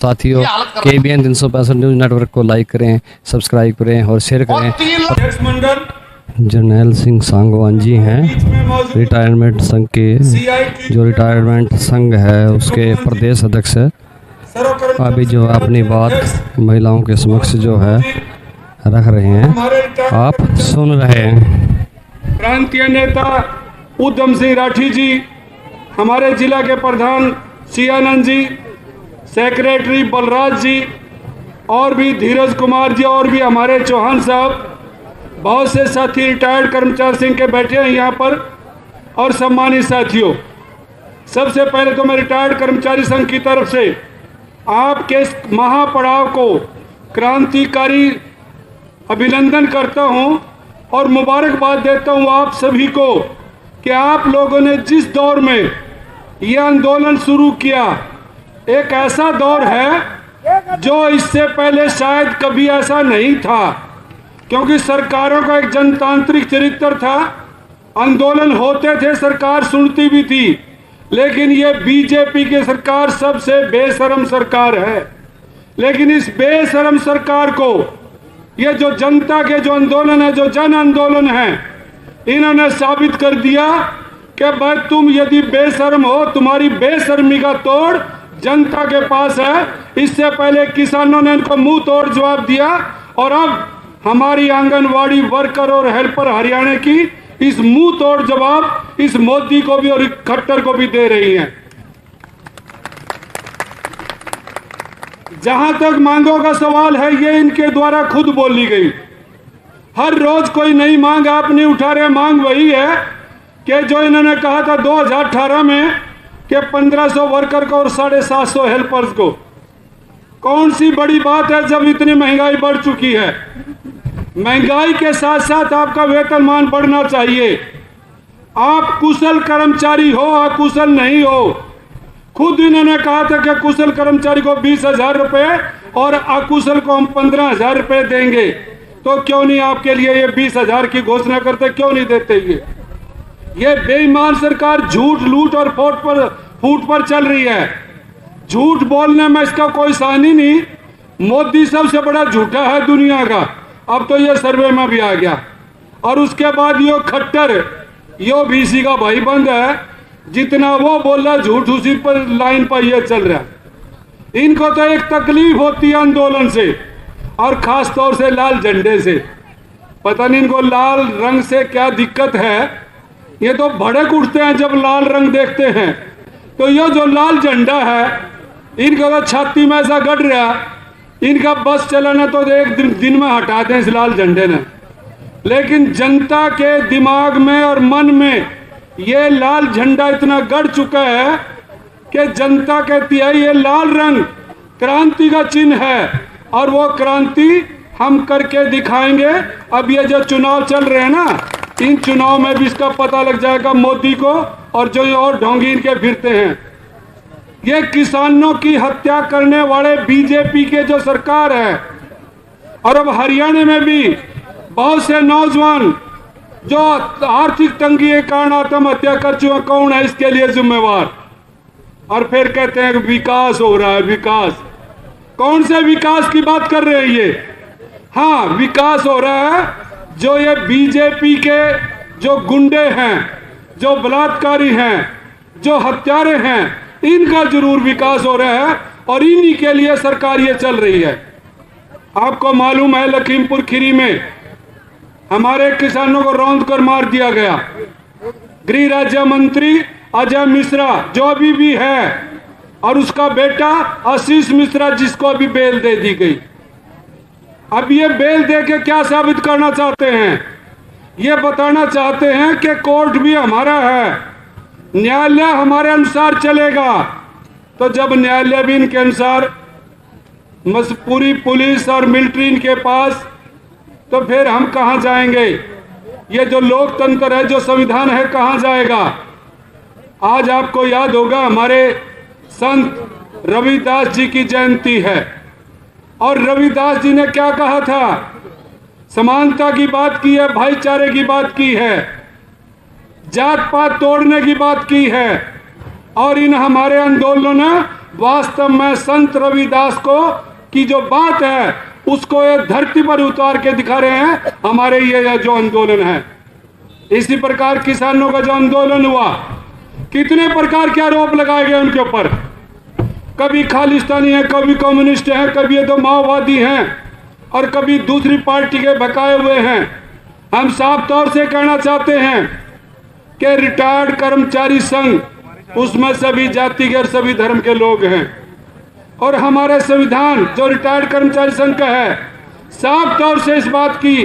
साथियों, KBN 365 news network को like करें, सब्सक्राइब करें और शेयर करें। जर्नैल सिंह सांगवान जी हैं रिटायरमेंट संघ के, जो रिटायरमेंट संघ है उसके प्रदेश अध्यक्ष है। अभी जो अपनी बात महिलाओं के समक्ष जो है रख रहे हैं, आप सुन रहे हैं। प्रांतीय नेता उधम सिंह राठी जी, हमारे जिला के प्रधान सियानंद जी, सेक्रेटरी बलराज जी और भी धीरज कुमार जी और भी हमारे चौहान साहब, बहुत से साथी रिटायर्ड कर्मचारी संघ के बैठे हैं यहाँ पर। और सम्मानित साथियों, सबसे पहले तो मैं रिटायर्ड कर्मचारी संघ की तरफ से आपके इस महापड़ाव को क्रांतिकारी अभिनंदन करता हूं और मुबारकबाद देता हूं आप सभी को कि आप लोगों ने जिस दौर में यह आंदोलन शुरू किया, एक ऐसा दौर है जो इससे पहले शायद कभी ऐसा नहीं था, क्योंकि सरकारों का एक जनतांत्रिक चरित्र था। आंदोलन होते थे, सरकार सुनती भी थी, लेकिन ये बीजेपी की सरकार सबसे बेशरम सरकार है। लेकिन इस बेशरम सरकार को ये जो जनता के जो आंदोलन है, जो जन आंदोलन है, इन्होंने साबित कर दिया कि भाई तुम यदि बेशर्म हो, तुम्हारी बेशर्मी का तोड़ जनता के पास है। इससे पहले किसानों ने इनको मुंह तोड़ जवाब दिया और अब हमारी आंगनवाड़ी वर्कर और हेल्पर हरियाणा की इस मुंह तोड़ जवाब इस मोदी को भी और खट्टर को भी दे रही हैं। जहां तक मांगों का सवाल है, ये इनके द्वारा खुद बोली गई। हर रोज कोई नई मांग आप नहीं उठा रहे। मांग वही है कि जो इन्होंने कहा था 2018 में कि 1500 वर्कर को और 750 हेल्पर्स को। कौन सी बड़ी बात है जब इतनी महंगाई बढ़ चुकी है। महंगाई के साथ साथ आपका वेतनमान बढ़ना चाहिए। आप कुशल कर्मचारी हो, अकुशल नहीं हो। खुद इन्होंने कहा था कि कुशल कर्मचारी को 20,000 रुपए और अकुशल को हम 15,000 रुपए देंगे। तो क्यों नहीं आपके लिए ये 20,000 की घोषणा करते, क्यों नहीं देते? ये बेईमान सरकार झूठ, लूट और फूट पर चल रही है। झूठ बोलने में इसका कोई सानी नहीं। मोदी सबसे बड़ा झूठा है दुनिया का, अब तो ये सर्वे में भी आ गया। और उसके बाद यो खट्टर, यो बीसी का भाईबंद है, जितना वो बोल रहा झूठ उसी पर लाइन पर ये चल रहा है। इनको तो एक तकलीफ होती है आंदोलन से, और खास तौर से लाल झंडे से। पता नहीं इनको लाल रंग से क्या दिक्कत है। ये तो भड़क उठते हैं जब लाल रंग देखते हैं। तो ये जो लाल झंडा है, इनका तो छाती में ऐसा गड़ रहा, इनका बस चलाना तो एक दिन में हटा दें इस लाल झंडे ने। लेकिन जनता के दिमाग में और मन में ये लाल झंडा इतना गड़ चुका है कि जनता कहती है ये लाल रंग क्रांति का चिन्ह है, और वो क्रांति हम करके दिखाएंगे। अब ये जो चुनाव चल रहे हैं ना, इन चुनाव में भी इसका पता लग जाएगा मोदी को और जो और ढोंगी इनके फिरते हैं। ये किसानों की हत्या करने वाले बीजेपी के जो सरकार है, और अब हरियाणा में भी बहुत से नौजवान जो आर्थिक तंगी के कारण आत्महत्या कर चुके, कौन है इसके लिए जिम्मेवार? और फिर कहते हैं कि विकास हो रहा है। विकास कौन से विकास की बात कर रहे हैं ये? हाँ, विकास हो रहा है जो ये बीजेपी के जो गुंडे हैं, जो बलात्कारी हैं, जो हत्यारे हैं, इनका जरूर विकास हो रहा है, और इन्हीं के लिए सरकार ये चल रही है। आपको मालूम है लखीमपुर खीरी में हमारे किसानों को रौंद कर मार दिया गया। गृह राज्य मंत्री अजय मिश्रा जो अभी भी है, और उसका बेटा आशीष मिश्रा जिसको अभी बेल दे दी गई। अब ये बेल दे के क्या साबित करना चाहते हैं? ये बताना चाहते हैं कि कोर्ट भी हमारा है, न्यायालय हमारे अनुसार चलेगा। तो जब न्यायालय भी इनके अनुसार, पूरी पुलिस और मिलिट्री इनके पास, तो फिर हम कहां जाएंगे? ये जो लोकतंत्र है, जो संविधान है, कहां जाएगा? आज आपको याद होगा हमारे संत रविदास जी की जयंती है, और रविदास जी ने क्या कहा था? समानता की बात की है, भाईचारे की बात की है, जात पात तोड़ने की बात की है। और इन हमारे आंदोलनों ने वास्तव में संत रविदास को की जो बात है उसको ये धरती पर उतार के दिखा रहे हैं हमारे ये जो आंदोलन है। इसी प्रकार किसानों का जो आंदोलन हुआ, कितने प्रकार के आरोप लगाए गए उनके ऊपर, कभी खालिस्तानी है, कभी कम्युनिस्ट है, कभी ये तो माओवादी हैं और कभी दूसरी पार्टी के भकाए हुए हैं। हम साफ तौर से कहना चाहते हैं कि रिटायर्ड कर्मचारी संघ, उसमें सभी जाति के और सभी धर्म के लोग हैं और हमारे संविधान जो रिटायर्ड कर्मचारी संघ का है, साफ तौर से इस बात की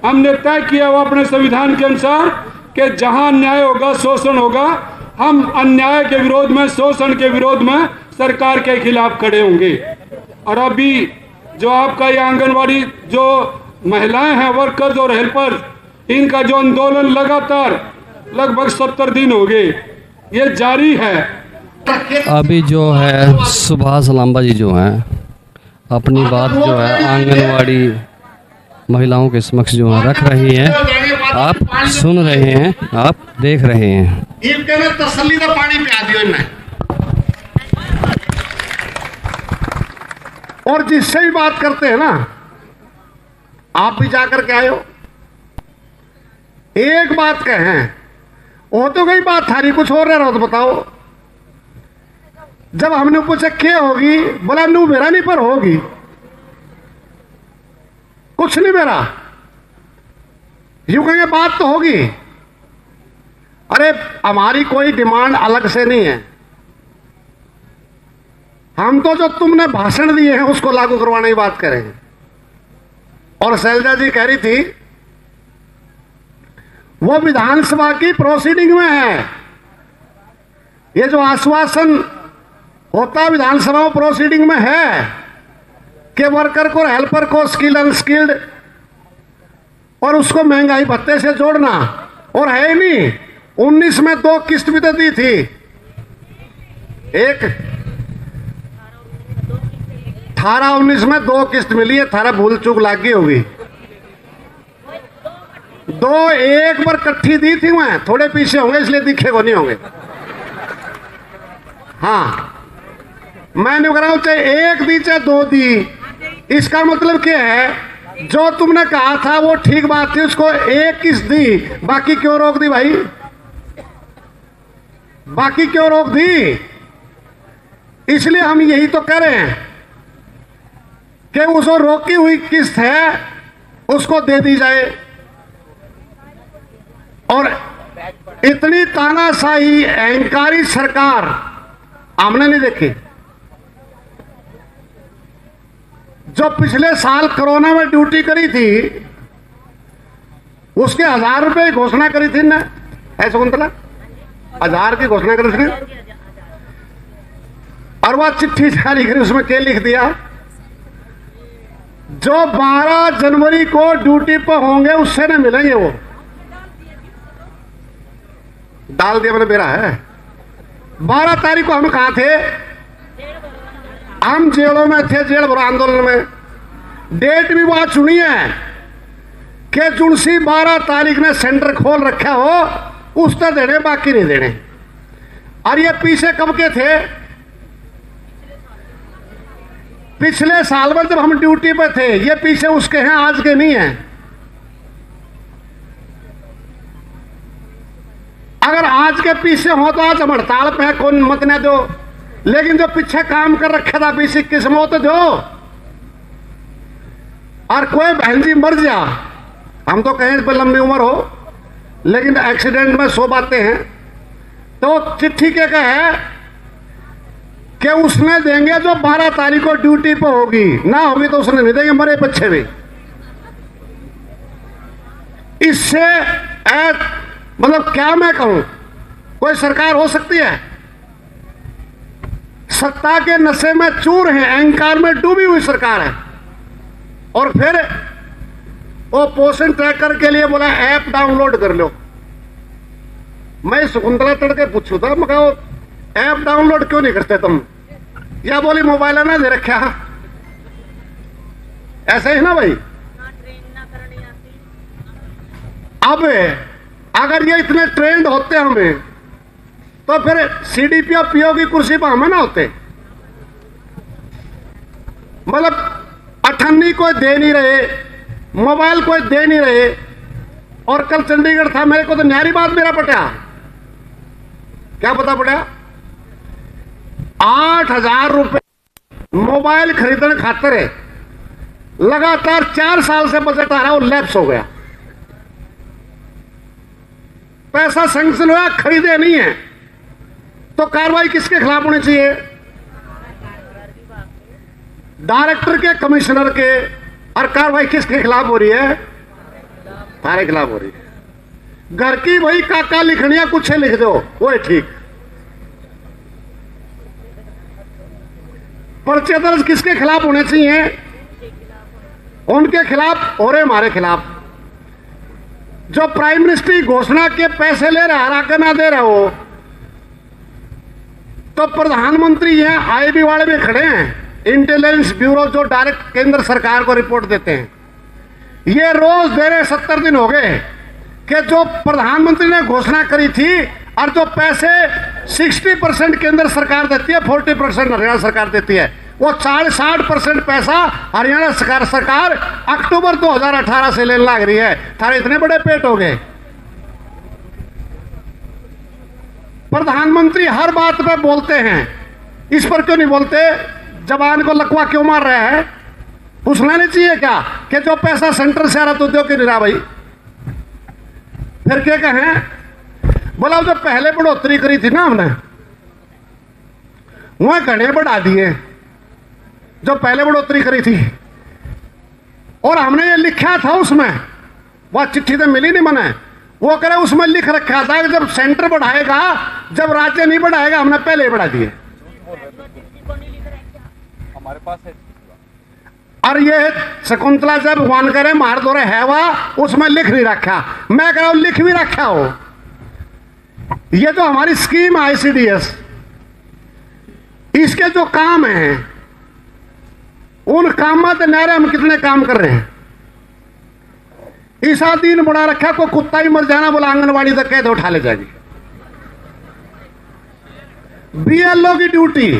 हमने तय किया हुआ अपने संविधान के अनुसार कि जहां अन्याय होगा, शोषण होगा, हम अन्याय के विरोध में, शोषण के विरोध में सरकार के खिलाफ खड़े होंगे। और अभी जो आपका ये आंगनवाड़ी जो महिलाएं हैं, वर्कर्स और हेल्पर्स, इनका जो आंदोलन लगातार लगभग 70 दिन हो गए, ये जारी है। अभी जो है सुभाष लांबा जी जो हैं अपनी बात जो है आंगनवाड़ी महिलाओं के समक्ष जो है रख रही हैं, आप सुन रहे हैं, आप देख रहे हैं। इनके ने तसल्ली का पानी पिया दिया इन्हें, और जिससे भी बात करते हैं ना, आप भी जाकर के आए हो, एक बात कहें, वो तो गई बात थारी, कुछ और रहा हो तो बताओ। जब हमने पूछा क्या होगी, बोला नू मेरा नहीं पर होगी, कुछ नहीं मेरा। यूं कहेंगे बात तो होगी। अरे हमारी कोई डिमांड अलग से नहीं है, हम तो जो तुमने भाषण दिए हैं उसको लागू करवाने की बात करेंगे। और शैलजा जी कह रही थी वो विधानसभा की प्रोसीडिंग में है, ये जो आश्वासन होता विधानसभा प्रोसीडिंग में है कि वर्कर को, हेल्पर को, स्किल्ड अनस्किल्ड, और उसको महंगाई भत्ते से जोड़ना। और है नहीं, 19 में 2 किस्त भी तो दी थी, एक 18-19 में 2 किस्त मिली है, थारा भूल चूक लाग गई होगी। 2 एक बार इकट्ठी दी थी, वहां थोड़े पीछे होंगे इसलिए दिखे को नहीं होंगे। हाँ, मैंने कहा चाहे 1 दी चाहे 2 दी, इसका मतलब क्या है, जो तुमने कहा था वो ठीक बात थी, उसको 1 किस्त दी, बाकी क्यों रोक दी भाई, बाकी क्यों रोक दी? इसलिए हम यही तो कह रहे हैं कि उसको रोकी हुई किस्त है उसको दे दी जाए। और इतनी तानाशाही अहंकारी सरकार हमने नहीं देखी। जो पिछले साल कोरोना में ड्यूटी करी थी उसके 1000 रुपए की घोषणा करी थी ना, है शकुंतला, 1000 की घोषणा करी थी, और वह चिट्ठी जारी करी, उसमें क्या लिख दिया, जो 12 जनवरी को ड्यूटी पर होंगे उससे न मिलेंगे। वो डाल दिया मैंने, मेरा है। 12 तारीख को हम कहां थे, हम जेलों में थे, जेल भरो आंदोलन में। डेट भी वहां चुनी है कि जुनसी 12 तारीख ने सेंटर खोल रखा हो उस तक देने, बाकी नहीं देने। और ये पीछे कब के थे, पिछले साल में जब हम ड्यूटी पे थे, ये पीछे उसके हैं, आज के नहीं हैं। अगर आज के पीछे हो तो आज हम हड़ताल पे है, कौन मत न दो, लेकिन जो पीछे काम कर रखा था 20-21 में तो दो। और कोई बहन जी मर जा, हम तो कहें इस पर लंबी उम्र हो, लेकिन एक्सीडेंट में 100 बातें हैं, तो चिट्ठी क्या है कि उसने देंगे जो 12 तारीख को ड्यूटी पे होगी, ना होगी तो उसने नहीं देंगे, मरे बच्चे भी। इससे मतलब क्या मैं कहूं, कोई सरकार हो सकती है? सत्ता के नशे में चूर है, अहंकार में डूबी हुई सरकार है। और फिर वो पोषण ट्रैकर के लिए बोला ऐप डाउनलोड कर लो। मैं शकुंतला तड़के पूछू था, मैं कहा ऐप डाउनलोड क्यों नहीं करते तुम? या बोली मोबाइल ना दे रखा, ऐसे ही ना भाई। अब अगर ये इतने ट्रेंड होते हमें, तो फिर सीडीपी और पीओ की कुर्सी पर हमें ना होते। मतलब अठन्नी कोई दे नहीं रहे, मोबाइल कोई दे नहीं रहे। और कल चंडीगढ़ था, मेरे को तो न्यारी बात मेरा पटा, क्या पता पड़ा, 8,000 रुपए मोबाइल खरीदने खातिर है, लगातार 4 साल से बजट आ रहा, वो लैप्स हो गया, पैसा सैंक्शन हुआ, खरीदे नहीं है। तो कार्रवाई किसके खिलाफ होनी चाहिए? डायरेक्टर के, कमिश्नर के। और कार्रवाई किसके खिलाफ हो रही है? तारे खिलाफ हो रही है। घर की वही काका लिखनिया कुछ लिख दो, वो है ठीक। पर्चे दर्ज किसके खिलाफ होने चाहिए? उनके खिलाफ और हमारे खिलाफ। जो प्राइम मिनिस्टर की घोषणा के पैसे ले रहा है, आगे ना दे रहे हो, तो प्रधानमंत्री यहाँ आईबी वाले भी खड़े हैं, इंटेलिजेंस ब्यूरो, जो डायरेक्ट केंद्र सरकार को रिपोर्ट देते हैं। ये रोज दे रहे, 70 दिन हो गए कि जो प्रधानमंत्री ने घोषणा करी थी और जो पैसे 60% केंद्र सरकार देती है, 40% हरियाणा सरकार देती है, वो 60% पैसा हरियाणा सरकार अक्टूबर 2018 से लेने लग रही है। थारे इतने बड़े पेट हो गए। प्रधानमंत्री हर बात पे बोलते हैं, इस पर क्यों नहीं बोलते? जवान को लकवा क्यों मार रहे हैं? पूछना नहीं चाहिए क्या कि जो पैसा सेंटर से आ रहा तो दो क्यों नहीं रहा भाई? फिर क्या कहें? बोला जो पहले बढ़ोतरी करी थी ना हमने, वह घने बढ़ा दिए जो पहले बढ़ोतरी करी थी। और हमने ये लिखा था उसमें, वह चिट्ठी तो मिली नहीं मने, वो करे उसमें लिख रखा था कि जब सेंटर बढ़ाएगा, जब राज्य नहीं बढ़ाएगा, हमने पहले ही बढ़ा दिए। हमारे पास है। और ये शकुंतला जब भगवान करे मार दो रहे है, वह उसमें लिख नहीं रखा। मैं कह रहा हूं लिख भी रखा हो। ये जो हमारी स्कीम है ICDS, इसके जो काम हैं, उन कामों के नारे हम कितने काम कर रहे हैं। ईसा दिन बड़ा रखा, को कुत्ता ही मर जाना, बोला आंगनबाड़ी तक कैद उठा ले जाएगी। BLO की ड्यूटी,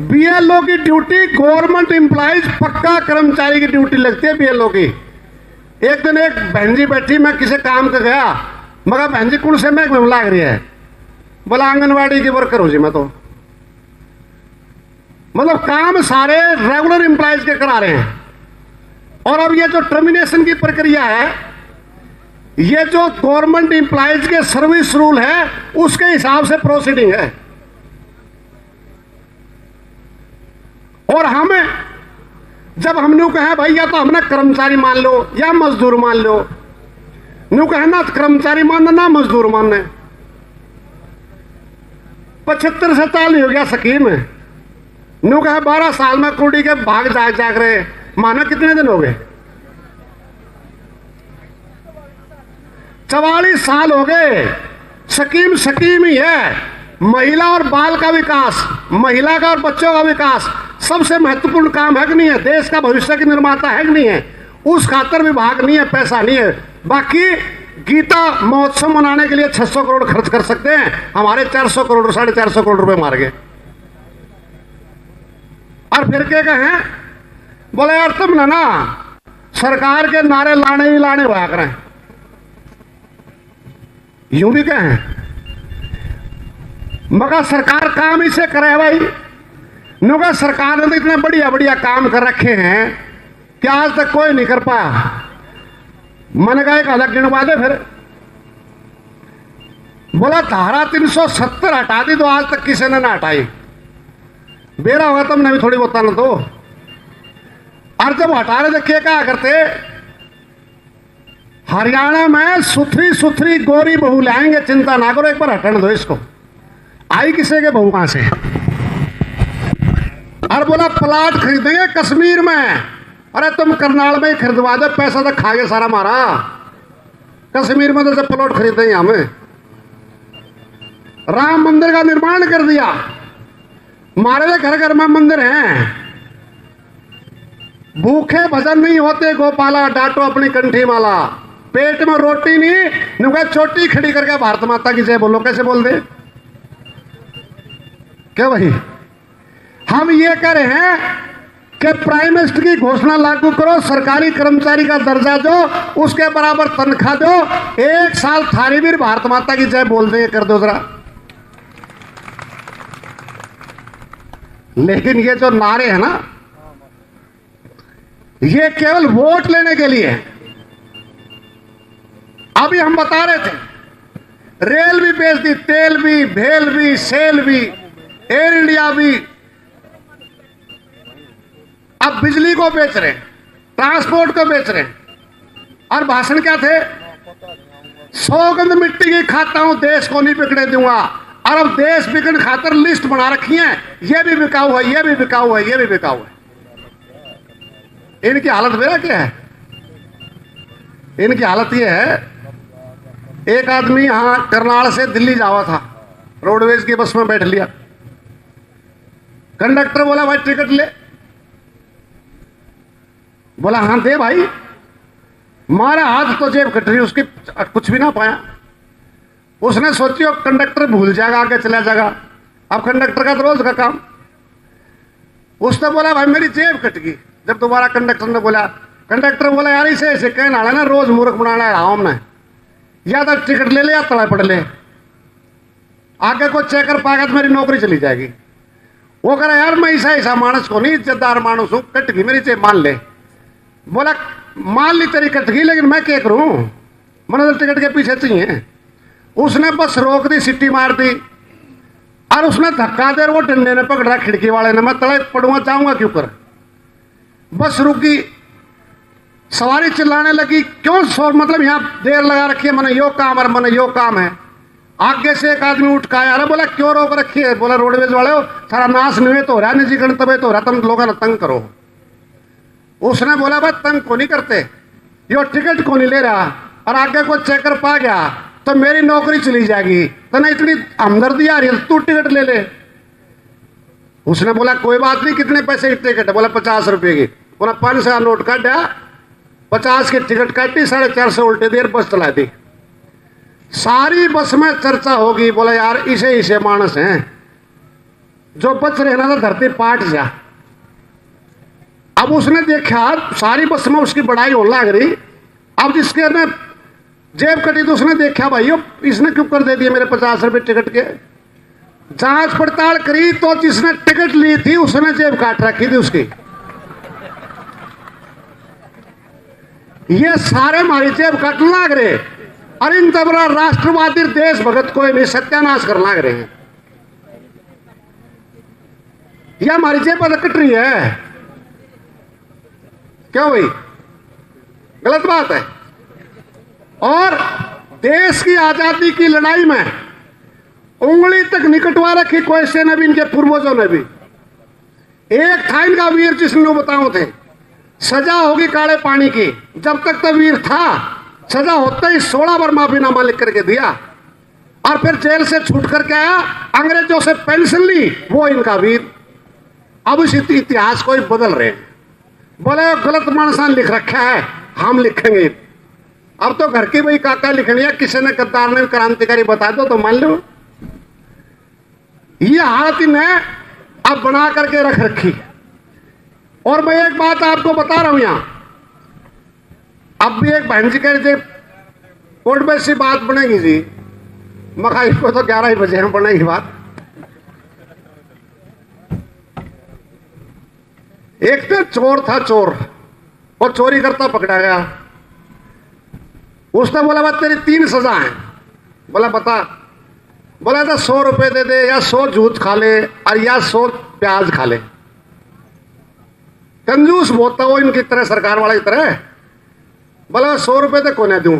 BLO की ड्यूटी गवर्नमेंट एम्प्लॉइज, पक्का कर्मचारी की ड्यूटी लगती है BLO की। एक दिन एक बहन जी बैठी, मैं किसी काम पे गया, मगर बहन जी कौन से महकमे में लाग रही है? बोला आंगनबाड़ी की वर्कर हो जी मैं तो। मतलब काम सारे रेगुलर एम्प्लॉइज के करा रहे हैं। और अब ये जो टर्मिनेशन की प्रक्रिया है, ये जो गवर्नमेंट एम्प्लॉइज के सर्विस रूल है, उसके हिसाब से प्रोसीडिंग है। और हमें जब हमने कहा भाई या तो हमने कर्मचारी मान लो या मजदूर मान लो, न्यू कहे ना कर्मचारी मानना ना मजदूर मानना। 75 से 40 हो गया स्कीम है, न्यू कहे 12 साल में कुड़ी के भाग जाग रहे, माना कितने दिन हो गए? 44 साल हो गए। स्कीम ही है। महिला और बाल का विकास, महिला का और बच्चों का विकास सबसे महत्वपूर्ण काम है कि नहीं है? देश का भविष्य की निर्माता है कि नहीं है? उस खातर विभाग नहीं है, पैसा नहीं है। बाकी गीता महोत्सव मनाने के लिए 600 करोड़ खर्च कर सकते हैं, हमारे 400 करोड़ 450 करोड़ रुपए मार गए। और फिर क्या कहें? बोले यार तुम ना सरकार के नारे लाने ही लाने हुआ करें, यूं भी कहें, मगर सरकार काम इसे करे भाई। नुका सरकार ने तो इतने बढ़िया बढ़िया काम कर रखे हैं कि आज तक कोई नहीं कर पाया। मैंने कहा एक अलग गिनवा दे। फिर बोला धारा 370 हटा दी तो आज तक किसी ने ना हटाई। बेरा होगा तुमने भी थोड़ी बताना तो। और जब हटा रहे थे क्या करते? हरियाणा में सुथरी सुथरी गोरी बहू लाएंगे, चिंता ना करो, एक बार हटने दो इसको। आई किसे के बहू कहां से? और बोला प्लाट खरीदेंगे कश्मीर में। अरे तुम करनाल में ही खरीदवा दे, पैसा तो खा गए सारा हमारा। कश्मीर में तो जब प्लॉट खरीदेंगे हमें। राम मंदिर का निर्माण कर दिया, हमारे घर घर में मंदिर हैं। भूखे भजन नहीं होते गोपाला, डांटो अपनी कंठी माला। पेट में रोटी नहीं, नुका चोटी खड़ी करके भारत माता की जय बोलो। कैसे बोल दे? क्या भाई? हम ये कह रहे हैं कि प्राइम मिनिस्टर की घोषणा लागू करो, सरकारी कर्मचारी का दर्जा दो, उसके बराबर तनख्वाह दो, 1 साल थारी वीर भारत माता की जय बोल देंगे, कर दो जरा। लेकिन ये जो नारे हैं ना, ये केवल वोट लेने के लिए है। अभी हम बता रहे थे, रेल भी बेच दी, तेल भी, भेल भी, सेल भी, एयर इंडिया भी, अब बिजली को बेच रहे, ट्रांसपोर्ट को बेच रहे। और भाषण क्या थे? सौगंध मिट्टी की खाता हूं, देश को नहीं बिकने दूंगा। और अब देश बिकने खातर लिस्ट बना रखी है, ये भी बिकाऊ है, ये भी बिकाऊ है, ये भी बिकाऊ है। इनकी हालत मेरा क्या है? इनकी हालत ये है, एक आदमी यहां करनाल से दिल्ली जावा था, रोडवेज की बस में बैठ लिया। कंडक्टर बोला भाई टिकट ले। बोला हाँ दे भाई। मारा हाथ तो जेब कट रही, उसकी कुछ भी ना पाया। उसने सोची कंडक्टर भूल जाएगा, आगे चला जाएगा। अब कंडक्टर का तो रोज का काम। उसने बोला भाई मेरी जेब कट गई। जब दोबारा कंडक्टर ने बोला, कंडक्टर बोला यार इसे ऐसे कहना है ना, रोज मूर्ख बनाना है हमने, या तो टिकट ले ले या तड़ा पड़ ले, आगे को चेकर पाएगा तो मेरी नौकरी चली जाएगी। वो कह रहा यार मैं ऐसा मानस को नहीं, इज्जतदार मानस हूं, कट गई मेरी जेब मान ले। बोला मान ली तेरी कट गई, लेकिन मैं क्या करूं, मैंने तो टिकट के पीछे चाहिए। उसने बस रोक दी, सिट्टी मार दी, और उसने धक्का दे, वो डंडे ने पकड़ा खिड़की वाले ने, मैं तड़े पड़ूंगा, जाऊंगा क्यों कर। बस रुकी, सवारी चिल्लाने लगी, क्यों शोर, मतलब यहाँ देर लगा रखी है, मैंने यो काम है, मैंने यो काम है। आगे से एक आदमी उठ के आया, अरे बोला क्यों रोक रखी है? बोला रोडवेज वाले हो, सारा नाश निवेत हो रहा है, निजी गणतव्य हो रहा, तुम लोगों ने तंग करो। उसने बोला भाई तंग को नहीं करते, यो टिकट को नहीं ले रहा, और आगे को चेकर पा गया तो मेरी नौकरी चली जाएगी, तो ना इतनी हमदर्दी आ रही है, तू टिकट ले ले। उसने बोला कोई बात नहीं, कितने पैसे की टिकट है? बोला 50 रुपये की। बोला 500 का नोट काटा, 50 की टिकट काटी, 450 उल्टे देर बस चला दी। सारी बस में चर्चा होगी, बोला यार इसे मानस हैं जो बच रहे ना, तो धरती पाट जा। अब उसने देखा सारी बस में उसकी बड़ाई होने लग रही। अब जिसके ने जेब कटी तो उसने देखा भाई इसने क्यों कर दे दिए मेरे 50 रुपये टिकट के। जांच पड़ताल करी तो जिसने टिकट ली थी उसने जेब काट रखी थी उसकी। ये सारे हमारी जेब काटने लग रहे, और इन तबरा राष्ट्रवादी देशभगत को नहीं सत्यानाश करने लग रहे हैं। यह हमारी जेब पर कट रही है, क्यों भाई? गलत बात है। और देश की आजादी की लड़ाई में उंगली तक निकटवा रखी कोई ने भी, इनके पूर्वजों ने भी। एक था इनका वीर जिसने बताओ थे, सजा होगी काले पानी की। जब तक तो वीर था, सजा होता ही 16 बार माफीनामा लिख करके दिया, और फिर जेल से छूट करके आया, अंग्रेजों से पेंशन ली, वो इनका वीर। अब इस इतिहास को ही बदल रहे हैं। बोले गलत मानसान लिख रखा है, हम लिखेंगे। अब तो घर की भाई काका लिखनी है, किसी ने गद्दार ने क्रांतिकारी बता दो तो मान लो। ये हालत इन्हें अब बना करके रख रखी। और मैं एक बात आपको बता रहा हूं यहां, अब भी एक बहन जी कह रहे थे कोर्ट में सी बात बनेगी जी, मखा इसको तो 11 ही बजे हम बनेगी बात। एक तो चोर था, चोर, और चोरी करता पकड़ा गया। उसने बोला बात तेरी 3 सजा है। बोला बता। बोला था 100 रुपए दे दे, या 100 जूत खा ले, और या 100 प्याज खा ले। कंजूस बहुत था वो, इनकी तरह, सरकार वाले की तरह। बोला 100 रुपए तो कोने दूं।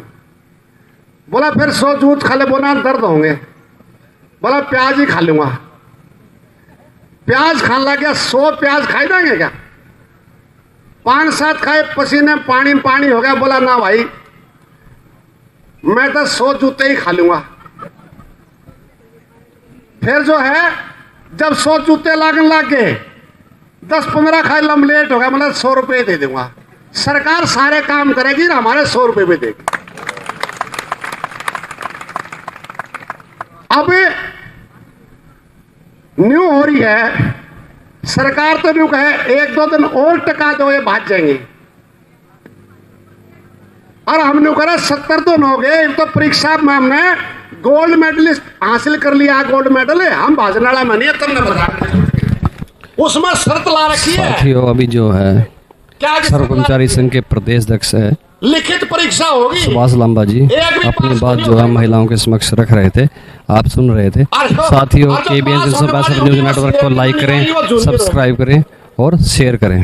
बोला फिर 100 जूत खा ले। बोला दर्द होंगे। बोला प्याज ही खा लूंगा। प्याज खाने लग गया। 100 प्याज खाई देंगे क्या? 5-7 खाए, पसीने पानी पानी हो गया। बोला ना भाई, मैं तो 100 जूते ही खा लूंगा। फिर जो है जब 100 जूते लागने लग गए, 10-15 खाए, लमलेट हो गया। मतलब 100 रुपये दे दूंगा। सरकार सारे काम करेगी ना, हमारे 100 रुपये भी देगी। अब न्यू हो रही है सरकार तो यूं कहे 1-2 दिन और टका दो, ये भाग जाएंगे। और हमने करा 70 दिन हो गए, तो परीक्षा में हमने गोल्ड मेडलिस्ट हासिल कर लिया, गोल्ड मेडल है, हम भाजने वाला मानिए तुमने बता। उसमें शर्त ला रखी है साथियों, अभी जो है क्या सर्व कर्मचारी संघ के प्रदेश अध्यक्ष है लिखित परीक्षा होगी। सुभाष लांबा जी अपनी बात जो है महिलाओं के समक्ष रख रहे थे, आप सुन रहे थे। साथियों, KBN 365 न्यूज नेटवर्क को लाइक करें, सब्सक्राइब करें और शेयर करें।